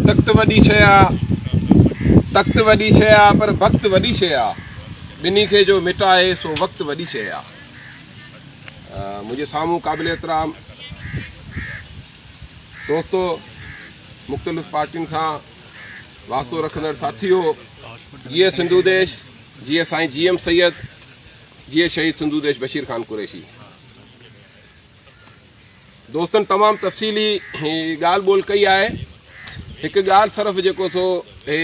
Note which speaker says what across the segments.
Speaker 1: तख्त वॾी शइ आहे, तख्त वॾी शइ आहे, पर वक़्तु वॾी शइ आहे। ॿिन्ही खे जो मिटाए सो वक़्तु वॾी शइ आहे। मुंहिंजे साम्हूं क़ाबिल एतिराम दोस्तो, मुख़्तलिफ़ पार्टियुनि खां वास्तो रखंदड़ साथियो, जीअं सिंधु देश, जीअं साईं GM सैयद, जीअं शहीद सिंधु देश बशीर ख़ान कुरैशी, दोस्तनि तमामु तफ़सीली ॻाल्हि ॿोल कई आहे। हिकु ॻाल्हि सिर्फ़ु जेको सो हे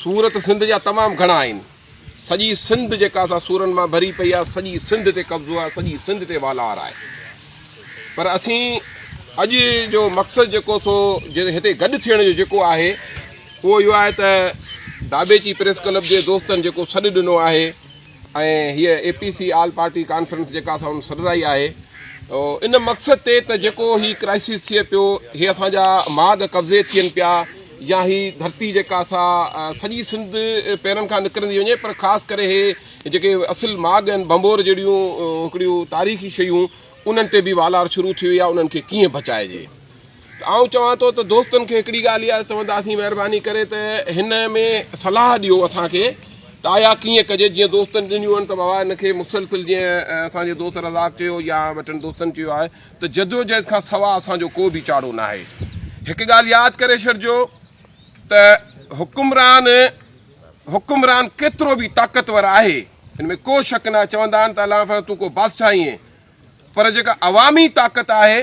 Speaker 1: सूरत सिंध जा तमामु घणा आहिनि। सॼी सिंध जेका असां सूरनि मां भरी पई आहे, सॼी सिंध ते कब्ज़ो आहे, सॼी सिंध ते वालार आहे। पर असीं अॼु जो मक़सदु जेको सो हिते गॾु थियण जो जेको आहे उहो इहो आहे त दाबेची प्रेस क्लब जे दोस्तनि जेको सॾु ॾिनो आहे ऐं हीअ APC ऑल पार्टी कॉन्फ्रेंस जेका असां हुन सॾराई आहे, इन मक़सद ते त जेको ही क्राइसिस थिए पियो, हे असांजा माग कब्ज़े थियनि पिया, या ही धरती जेका असां सॼी सिंध पेरनि खां निकिरंदी वञे, पर ख़ासि करे हे जेके असुल माग आहिनि, बंबोर जहिड़ियूं हिकिड़ियूं तारीख़ी शयूं, उन्हनि ते बि वालार शुरू थी वई आहे। उन्हनि खे कीअं बचाइजे? त आउं चवां थो त दोस्तनि खे हिकिड़ी ॻाल्हि इहा चवंदासीं, महिरबानी करे त हिन में सलाह ॾियो असांखे त आया कीअं कजे। जीअं दोस्तनि ॾिनियूं आहिनि त बाबा हिनखे मुसलसिल, जीअं असांजे दोस्त रज़ाक चयो या वटनि दोस्तनि चयो आहे, त जदोजहद खां सवाइ असांजो को बि चाड़ो न आहे। हिकु ॻाल्हि यादि करे छॾिजो त हुकुमरान केतिरो बि ताक़तवर आहे, हिन में को शक न। चवंदा आहिनि त अलाह तूं को बादशाह आहीं, पर जेका अवामी ताक़त आहे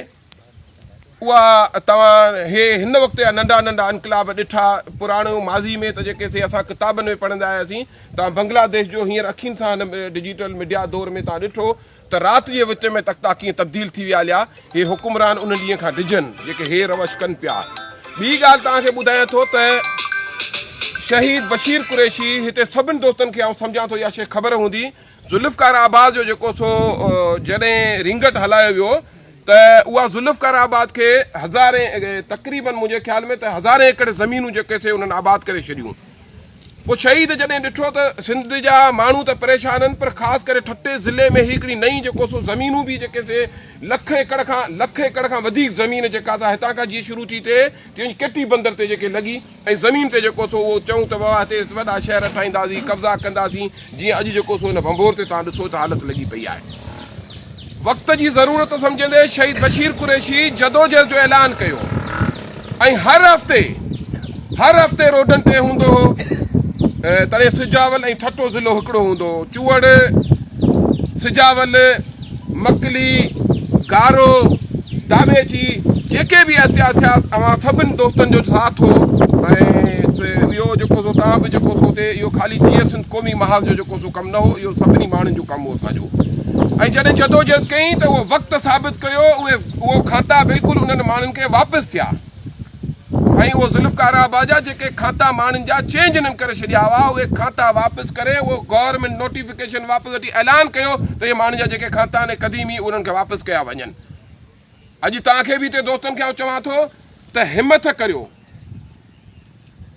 Speaker 1: उहा तव्हां हिन वक़्तु जा नंढा नंढा इनकलाब ॾिठा पुराणो माज़ी में, त जेके से असां किताबनि में पढ़ंदा आयासीं। तव्हां बांग्लादेश जो हींअर अखियुनि सां हिन डिजिटल मीडिया दौर में तव्हां ॾिठो त राति जे विच में तख्ता कीअं तब्दील थी विया हलिया। हे हुकुमरान उन ॾींहं खां डिॼनि जेके हे रवश कनि पिया। ॿी ॻाल्हि तव्हांखे ॿुधायां थो त शहीद बशीर कुरैशी, हिते सभिनी दोस्तनि खे आउं सम्झां थो इहा शइ ख़बर हूंदी, ज़ुल्फ़कार आबाद जो जेको सो जॾहिं रिंगट हलायो वियो त उहा ज़ुल्फ़कार आबाद खे तक़रीबन मुंहिंजे ख़्याल में त 1000 एकड़ ज़मीनूं जेके से उन्हनि आबाद करे छॾियूं। पोइ शहीद जॾहिं ॾिठो त सिंध जा माण्हू त परेशान आहिनि, पर ख़ासि करे ठटे ज़िले में हिकिड़ी नई जेको सो ज़मीनूं बि जेके से लख एकड़ खां वधीक ज़मीन जेका था हितां खां जीअं शुरू थी थिए तीअं केटी बंदर ते जेके लॻी, ऐं ज़मीन ते जेको सो उहो चऊं त बाबा हिते वॾा शहर ठाहींदासीं, कब्ज़ा कंदासीं। जीअं अॼु जेको सो हिन बंबोर ते तव्हां ॾिसो त हालत लॻी पई आहे। वक़्त जी ज़रूरत सम्झंदे शहीद बशीर कुरैशी जदोजहद जो ऐलान कयो, ऐं हर हफ़्ते रोडनि ते हूंदो हो। तॾहिं सिजावल ऐं ठटो ज़िलो हिकिड़ो हूंदो हो, चूअड़, सिजावल, मकली, गारो, दाबेची, जेके बि एहतियात थिया, अवां सभिनी दोस्तनि जो साथ हो। ऐं इहो जेको सो तव्हां बि जेको सो थिए, इहो ख़ाली GS क़ौमी महाज़ जो जेको सो कमु न हो, इहो सभिनी माण्हुनि जो कमु हो असांजो। ऐं जॾहिं जदोजहद कई त उहो वक़्तु साबित कयो, उहो खाता बिल्कुलु उन्हनि माण्हुनि खे वापसि थिया, ऐं उहो ज़ुल्फ़कार आबाद जा जेके खाता माण्हुनि जा चेंज इन्हनि करे छॾिया हुआ, उहे खाता वापसि करे उहो गवर्नमेंट नोटिफिकेशन वापसि वठी ऐलान कयो त इहे माण्हुनि जा जेके खाता आहिनि क़दीमी, उन्हनि खे वापसि कया वञनि। अॼु तव्हांखे बि हिते दोस्तनि खे आउं चवां थो त हिमत करियो।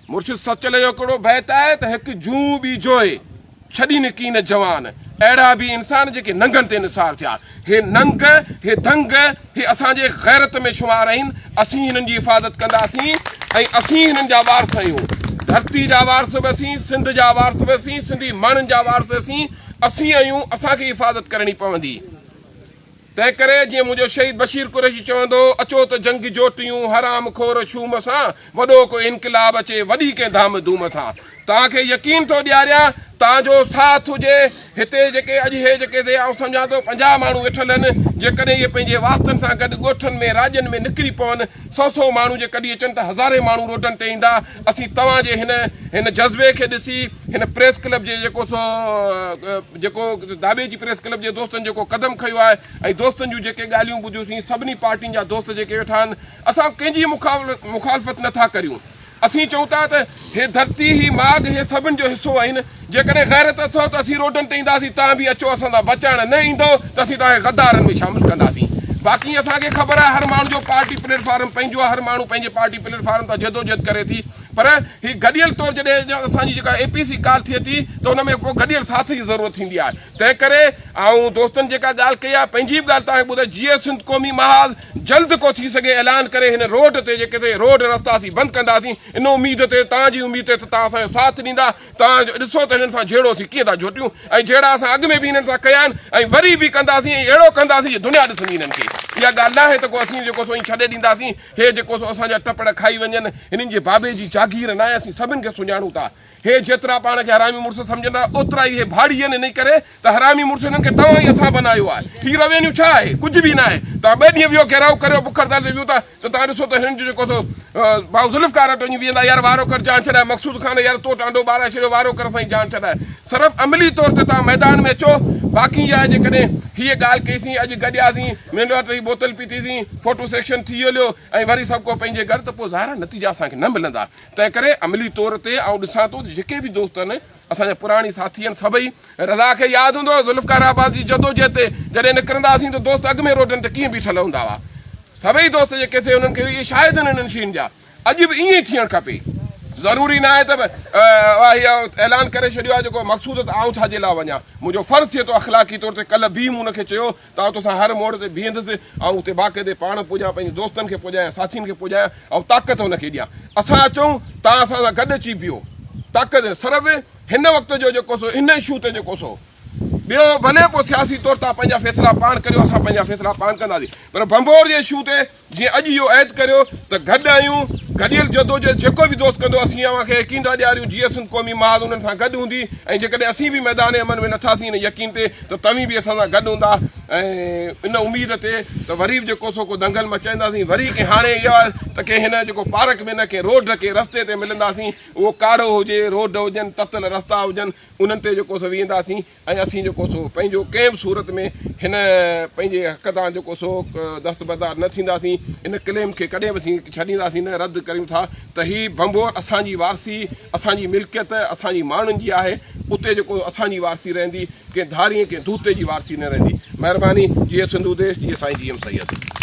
Speaker 1: मुर्शिद सचल जो हिकिड़ो बैत आहे त हिकु जूं बि जोए छॾी न की न जवान, अहिड़ा बि इंसान जेके नंगनि ते निसार थिया। हे नंग, हे दंग, हे असांजे ग़ैरत में शुमार आहिनि। असीं हिननि जी हिफ़ाज़त कंदासीं ऐं असीं हिननि जा वारस आहियूं। धरती जा वारस बि असीं, सिंध जा वारस बि असीं, सिंधी माण्हुनि जा वारस असीं आहियूं। असांखे हिफ़ाज़त करणी पवंदी। तंहिं करे जीअं मुंहिंजो शहीद बशीर कुरैशी चवंदो, अचो त जंग जोटियूं हराम खोर शूम सां, वॾो को इनकलाब अचे वॾी कंहिं धाम धूम सां। तव्हांखे यकीन थो ॾियारियां, तव्हांजो साथ हुजे। हिते जेके अॼु हे जेके आउं सम्झां थो 50 माण्हू वेठल आहिनि, जेकॾहिं इहे पंहिंजे वास्तनि सां गॾु ॻोठनि में राज्यनि में निकिरी पवनि, 100 माण्हू जे कॾहिं अचनि त 1000 माण्हू रोडनि ते ईंदा। असीं तव्हांजे हिन जज़्बे खे ॾिसी, हिन प्रेस क्लब जे जेको दाबेची प्रेस क्लब जे दोस्तनि जेको क़दम खयो आहे, ऐं दोस्तनि जूं जेके ॻाल्हियूं ॿुधियूंसीं, सभिनी पार्टियुनि जा दोस्त जेके वेठा आहिनि, असां कंहिंजी मुखालफ़त नथा करियूं। असीं चऊं था त हे धरती, ही माग, हे सभिनि जो हिसो आहिनि। जेकॾहिं ग़ैरत अथव त असीं रोडनि ते ईंदासीं, तव्हां बि अचो असां सां बचाइण। न ईंदो त असीं तव्हांखे गद्दारनि में शामिलु कंदासीं। बाक़ी असांखे ख़बर आहे हर माण्हू जो पार्टी प्लेटफॉर्म पंहिंजो आहे, हर माण्हू पंहिंजे पार्टी प्लेटफॉर्म तां जदोजहद करे थी, पर ही गॾियल तौरु जॾहिं असांजी जेका APC काल थिए थी त हुन में पोइ गॾियल साथ जी ज़रूरत थींदी आहे। तंहिं करे ऐं दोस्तनि जेका ॻाल्हि कई आहे, पंहिंजी बि ॻाल्हि तव्हांखे ॿुधाए, जीअं सिंध क़ौमी महाज जल्द को थी सघे ऐलान करे हिन रोड ते जेके रोड रस्ता थी बंदि कंदासीं, इन उमेद ते, तव्हांजी उमेद ते त तव्हां असांजो साथ ॾींदा। तव्हां ॾिसो त हिननि सां जहिड़ो असीं कीअं था जुटियूं, ऐं जहिड़ा असां अॻु में बि हिननि सां कया आहिनि ऐं वरी बि कंदासीं, ऐं अहिड़ो कंदासीं जो दुनिया ॾिसंदी हिननि खे। इहा ॻाल्हि न आहे त को असीं जेको सो छॾे ॾींदासीं, हे जेको सो असांजा टपड़ खाई वञनि, हिननि जे बाबे जी जागीर न आहे, असीं सभिनि खे सुञाणूं था। हे जेतिरा पाण खे हरामी मुड़ुस सम्झंदा ओतिरा ई हे भाड़ी आहिनि, इन करे त हरामी मुड़ुस हिननि खे तव्हां ई असां बनायो आहे। ही रवेन्यू छा आहे? कुझु बि न आहे। तव्हां 2 ॾींहं वियो घेराव करियो, बुखर दर ते वियो था त तव्हां ॾिसो त हिननि जो जेको सो भाउ ज़ुल्फ़कार वटि वञी वेंदा, यार वारो कर जान छॾाए, मक़सूद खान यार तो टांडो ॿाराए छॾियो, वारो कर साईं जान छॾाए। सिर्फ़ु अमली तौर ते तव्हां मैदान में अचो। बाक़ी इहा जेकॾहिं हीअ ॻाल्हि कईसीं, अॼु गॾियासीं, मिनट वटि बोतल पीतीसीं, फोटो सेक्शन थी हलियो ऐं वरी सभु को पंहिंजे घर, त पोइ ज़ाहिर नतीजा असांखे न मिलंदा। तंहिं करे अमली तौर ते ऐं ॾिसां थो जेके बि दोस्त आहिनि असांजा पुराणी साथी आहिनि, सभई रज़ा खे यादि हूंदो ज़ुल्फ़कार आबाद जी जदोजहद ते जॾहिं निकिरंदासीं त दोस्त अॻु में रोडनि ते कीअं बीठल हूंदा हुआ। सभई दोस्त जेके थे उन्हनि खे इहे शायदि आहिनि इन्हनि शयुनि जा। अॼु बि ईअं ई थियणु खपे। ज़रूरी न आहे त इहो ऐलान करे छॾियो आहे जेको मक़सूद त आउं छाजे लाइ वञा। मुंहिंजो फ़र्ज़ु थिए थो अख़लाक़ी तौर ते। कल्ह बि मूं हुनखे चयो त आउं तोसां हर मोड़ ते बीहंदुसि ऐं उते बाक़ाइदे पाण पुॼां, पंहिंजे दोस्तनि खे पुॼायां, साथियुनि खे पुॼायां ऐं ताक़त हुनखे ॾियां। असां अचूं, तव्हां असां सां गॾु अची बीहो। ताक़त सिर्फ़ु हिन वक़्त जो जेको सो हिन इशू ते जेको सो, ॿियो भले पोइ सियासी तौरु तव्हां पंहिंजा फ़ैसिला पाण करियो, असां पंहिंजा फ़ैसिला पाण कंदासीं, पर भंबोर जे इशू ते जीअं अॼु इहो ऐद करियो त गॾु आहियूं, गॾियल जदोजहद जेको बि दोस्त कंदो असीं अव्हांखे यकीन था ॾियारियूं जीअं सिंध क़ौमी महाज उन्हनि सां गॾु हूंदी। ऐं जेकॾहिं असीं बि मैदान अमन में नथासीं हिन यकीन ते त तव्हीं बि असां सां गॾु हूंदा, ऐं इन उमेद ते त वरी बि जेको सो को दंगल मचाईंदासीं। वरी कंहिं हाणे इहो आहे त कंहिं हिन जेको पार्क में न कंहिं रोड के रस्ते ते मिलंदासीं, उहो कारो हुजे, रोड हुजनि, ततल रस्ता हुजनि, उन्हनि ते जेको सो वेंदासीं ऐं असीं जेको सो पंहिंजो कंहिं बि सूरत में हिन पंहिंजे हक़ तां जेको सो दस्तबरदार न थींदासीं। इन क्लेम खे कॾहिं बि असीं छॾींदासीं न, रद्द करियूं था त ही भंबोर असांजी वारसी, असांजी मिल्कियत, असांजी माण्हुनि जी आहे। उते जेको असांजी वारसी रहंदी, कंहिं धारीअ कंहिं दूते जी वारसी न रहंदी। महिरबानी। जीअं सिंधु देश, जीअं साईं GM सैयद।